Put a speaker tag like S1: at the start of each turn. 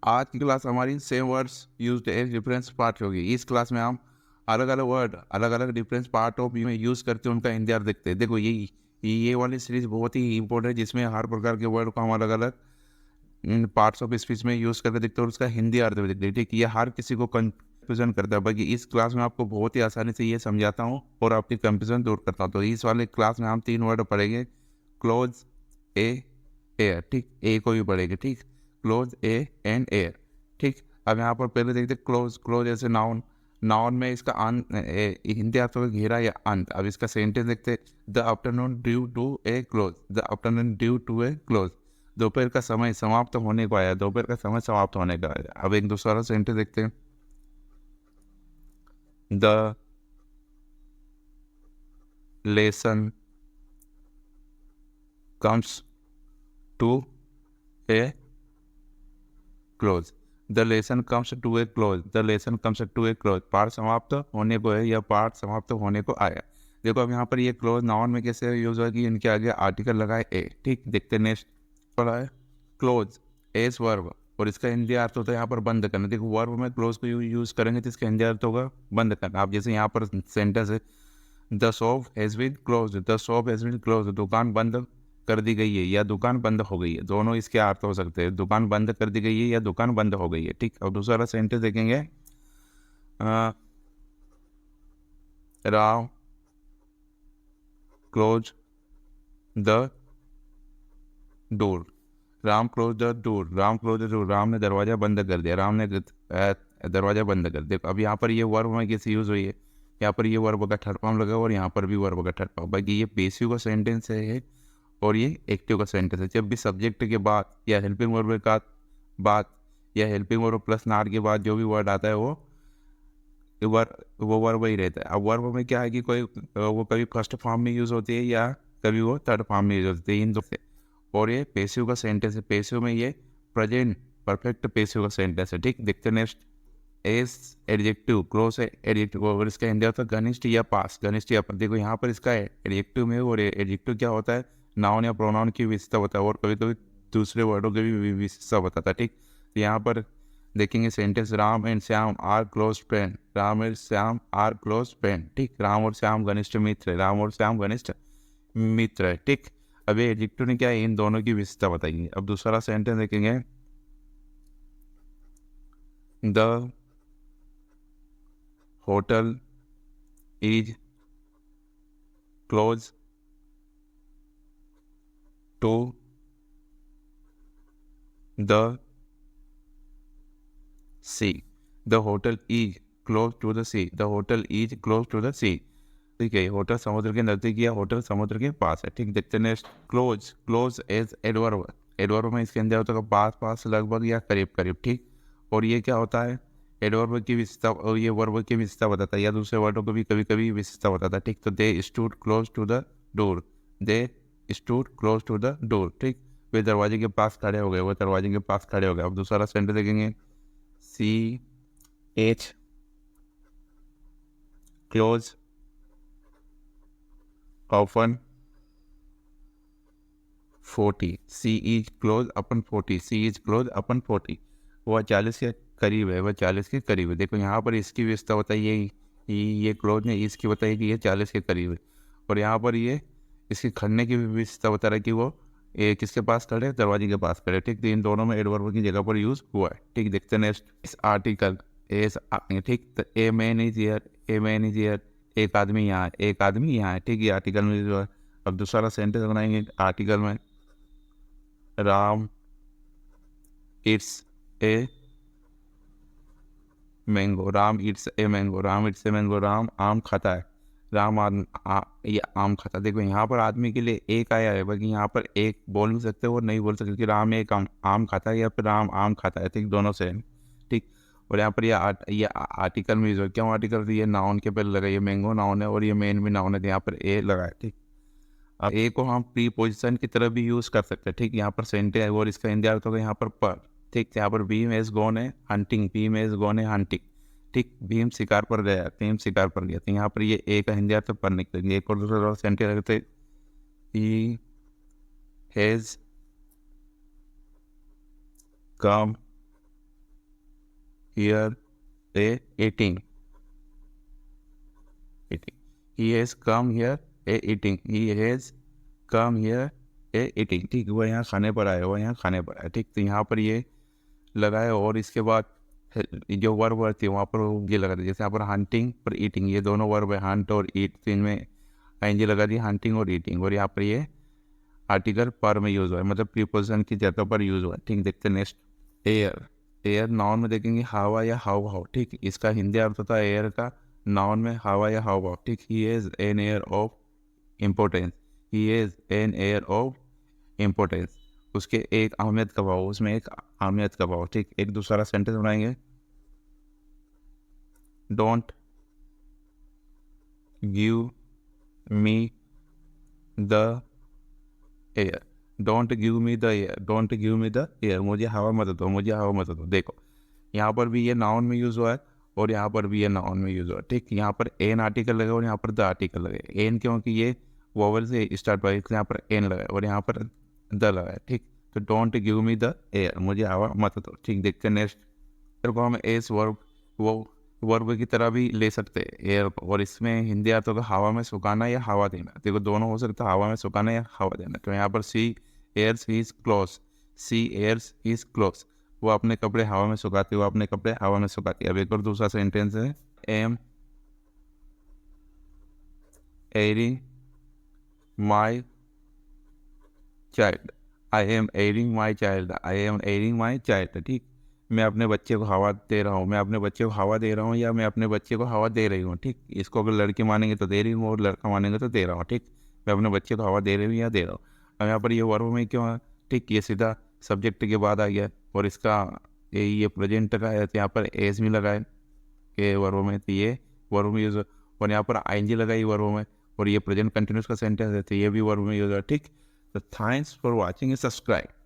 S1: आज की क्लास हमारी same words used age difference part होगी। इस क्लास में हम अलग अलग वर्ड अलग अलग डिफरेंस पार्ट ऑफ में यूज़ करते हैं, उनका हिंदी अर्थ देखते हैं। देखो ये वाली सीरीज बहुत ही इंपॉर्टेंट है, जिसमें हर प्रकार के वर्ड को हम अलग अलग पार्ट्स ऑफ स्पीच में यूज़ करके देखते हैं और उसका हिंदी अर्थ भी देखते हैं। ठीक, ये हर किसी को कंफ्यूजन करता है, बाकी इस क्लास में आपको बहुत ही आसानी से ये समझाता हूँ और आपकी कंफ्यूजन दूर करता हूँ। तो इस वाले क्लास में हम 3 वर्ड पढ़ेंगे, क्लोज, ए, एयर। ठीक, ए को भी पढ़ेंगे। ठीक, क्लोज, ए एंड एयर। ठीक, अब यहाँ पर पहले देखते क्लोज। क्लोज ऐसे नाउन, नाउन में इसका हिंदी अर्थ होगा घेरा या अंत। अब इसका सेंटेंस देखते, the afternoon due to a close. The afternoon due to a close, दोपहर का समय समाप्त होने को आया। दोपहर का समय समाप्त होने का आया। अब एक दूसरा सेंटेंस देखते हैं, the lesson comes to a close. The lesson comes to a close. The lesson comes to a close, पाठ समाप्त होने को है या पाठ समाप्त होने को आया। देखो अब यहाँ पर ये क्लोज नाउन में कैसे यूज होगा कि इनके आगे आर्टिकल लगाए ए। ठीक, देखते नेक्स्ट पढ़ा है, क्लोज एज वर्ब और इसका हिंदी अर्थ होता है यहाँ पर बंद करना। देखो वर्ब में क्लोज को यूज करेंगे तो इसका हिंदी अर्थ होगा बंद करना। आप जैसे यहाँ पर सेंटेंस है, the shop has been close. The shop has been close, दुकान बंद कर दी गई है या दुकान बंद हो गई है, दोनों इसके अर्थ हो सकते हैं। दुकान बंद कर दी गई है या दुकान बंद हो गई है। ठीक, अब दूसरा सेंटेंस देखेंगे, Ram close the door. Ram close the door. Ram close the door, Ram ने दरवाजा बंद कर दिया। राम ने दरवाजा बंद कर दिया। अब यहाँ पर ये वर्ब में कैसे यूज हुई है, यहाँ पर ये वर्ब का थर्ड फॉर्म लगा और यहाँ पर भी वर्ब का थर्ड फॉर्म। बाकी ये पेसिव का सेंटेंस है और ये एक्टिव का सेंटेंस है। जब भी सब्जेक्ट के बाद या हेल्पिंग वर्ब का बाद या हेल्पिंग वर्ब प्लस नाट के बाद जो भी वर्ड आता है वो वर्ब ही रहता है। अब वर्ब में क्या है कि कोई वो कभी फर्स्ट फॉर्म में यूज होती है या कभी वो थर्ड फॉर्म में यूज होती है, इन दो से। और ये पेसिव का सेंटेंस है। पेसिव में ये प्रेजेंट परफेक्ट पेसिव का सेंटेंस है। ठीक, देखते नेक्स्ट, एस एडजेक्टिव, क्लोज है एडजेक्टिव और इसका हिंदी होता है घनिष्ठ या पास। घनिष्ठ या पास, देखो यहाँ पर इसका एडजेक्टिव में और एडजेक्टिव क्या होता है, नाउन या प्रोनाउन की विशेषता होता है और कभी कभी दूसरे वर्डों की भी विशेषता बताता है। ठीक, तो यहाँ पर देखेंगे sentence, Ram and Shyam are close friend. Ram and Shyam are close friend. ठीक, राम और श्याम घनिष्ठ मित्र है। राम और श्याम घनिष्ठ मित्र है। ठीक, अभी एडजेक्टिव ने क्या है, इन दोनों की विशेषता बताइए। अब दूसरा सेंटेंस देखेंगे, the hotel is close to the sea. The hotel is close to the sea. The hotel is close to the sea. ठीक है, होटल समुद्र के नजदीक या होटल समुद्र के पास है। ठीक, देखते हैं next, close. Close as adverb. Adverb में इसके अंदर होता है पास पास लगभग या करीब करीब। ठीक, और ये क्या होता है, एडवर्ब की विशेषता और ये वर्ब की विशेषता बताता है या दूसरे वर्डों को भी कभी कभी विशेषता बताता है। ठीक, तो they stood close to the door. They stood close to the door. ठीक, वे दरवाजे के पास खड़े हो गए। वो दरवाजे के पास खड़े हो गए। अब दूसरा सेंटेंस देखेंगे, she is close often 40। She is close upon 40। She is close upon 40, वह 40 के करीब है। वह 40 के करीब है। देखो यहाँ पर इसकी विशेषता बताइए, ये क्लोज ने इसकी बताई कि ये 40 के करीब है और यहाँ पर ये इसके खड़ने की भी विशेषता बता रहा है कि वो किसके पास खड़े हैं, दरवाजे के पास खड़े। ठीक, तो इन दोनों में एडवर्ब की जगह पर यूज हुआ है। ठीक, देखते हैं नेक्स्ट, इस आर्टिकल एस। ठीक, तो a man is here. A man is here, एक आदमी यहाँ है। एक आदमी यहाँ है। ठीक, ये आर्टिकल में जो है। अब दूसरा सेंटेंस बनाएंगे आर्टिकल में, Ram it's a mango. Ram it's a mango. Ram it's a mango, Ram आम खाता है। राम ये आम खाता है। देखो यहाँ पर आदमी के लिए एक आया है, बाकी यहाँ पर एक बोल भी सकते हो और नहीं बोल सकते कि राम एक आम खाता है या फिर राम आम खाता है। ठीक, दोनों से। ठीक, और यहाँ पर ये आर्टिकल में जो क्यों आर्टिकल, ये नाउन के पहले लगा, ये मैंगो नाउन है और ये मेन भी नाउन है, तो यहाँ पर ए लगा है। ठीक, अब ए को हम प्रीपोजिशन की तरह भी यूज कर सकते हैं। ठीक, यहाँ पर सेंटेंस और इसका हिंदी अर्थ होगा यहाँ पर। ठीक, यहाँ पर भीम एज गॉन है हंटिंग। भीम एज गॉन है हंटिंग। ठीक, भीम शिकार पर गया। भीम शिकार पर गया, तो यहाँ पर ये ए का हिंदी अर्थ पर निकलेंगे। एक और दूसरा सेंटेंस रखते, he has come here A eating, he has come here A eating, he has come here A eating, ठीक, वो यहाँ खाने पर आया, वो यहाँ खाने पर आया, ठीक। तो यहाँ पर ये लगाया और इसके बाद जो वर्ब थी वहाँ पर ये लगा दिया, जैसे यहाँ पर हंटिंग और ईटिंग, ये दोनों वर्ब है, हंट और ईट, तो इनमें आईएनजी लगा दी, हंटिंग और ईटिंग, और यहाँ पर ये आर्टिकल पर में यूज़ हुआ है, मतलब प्रीपोजिशन की जगह पर यूज़ हुआ है, ठीक। देखते हैं नेक्स्ट, एयर, एयर नाउन में देखेंगे हवा या हाव भाव, ठीक। इसका हिंदी अर्थ होता है एयर का, नाउन में हवा या हाव भाव, ठीक। He is an air of importance, he is an air of importance, उसके एक अहमियत का भाव, उसमें एक अहमियत का भाव, ठीक। एक दूसरा सेंटेंस बनाएंगे, don't give me the air, don't give me the air, don't give me the air, मुझे हवा मत दो, मुझे हवा मत दो। देखो यहाँ पर भी ये नाउन में यूज़ हुआ है और यहाँ पर भी ये नाउन में यूज़ हुआ है, ठीक। यहाँ पर एन आर्टिकल लगा और यहाँ पर द आर्टिकल लगे, एन क्योंकि ये वोवल से स्टार्ट हुआ है, इसलिए यहाँ पर एन लगा है और यहाँ पर द लगा है, ठीक। तो don't give me the air, मुझे हवा मत दो, ठीक। देखते हैं नेक्स्ट, एयर को हम एस वर्ब, वो वर्ब की तरह भी ले सकते हैं एयर को, और इसमें हिंदी अर्थ होगा हवा में सुखाना या हवा देना, देखो दोनों हो सकता है, हवा में सुखाना या हवा देना। तो यहाँ पर सी एयर्स हिज क्लॉथ्स, सी एयर्स हिज क्लॉथ्स, वो अपने कपड़े हवा में सुखाती, वो अपने कपड़े हवा में सुखाती। अब एक और दूसरा सेंटेंस है, am airing my child, I am airing my child, I am airing my child, ठीक। मैं अपने बच्चे को हवा दे रहा हूँ, मैं अपने बच्चे को हवा दे रहा हूँ या मैं अपने बच्चे को हवा दे रही हूँ, ठीक। इसको अगर लड़की मानेंगे तो दे रही हूँ और लड़का मानेंगे तो दे रहा हूँ, ठीक। मैं अपने बच्चे को हवा दे रही हूँ या दे रहा हूँ। अब यहाँ पर ये वर्ब में क्यों है, ठीक, ये सीधा सब्जेक्ट के बाद आ गया और इसका ये प्रेजेंट का है, तो यहाँ पर एज भी लगा है के वर्ब में, तो ये वर्ब में यूज़, और यहाँ पर आईएनजी लगा ये वर्ब में, और ये प्रेजेंट कंटिन्यूस का सेंटेंस है तो ये भी वर्ब में यूज़ है, ठीक। तो थैंक्स फॉर वॉचिंग, सब्सक्राइब।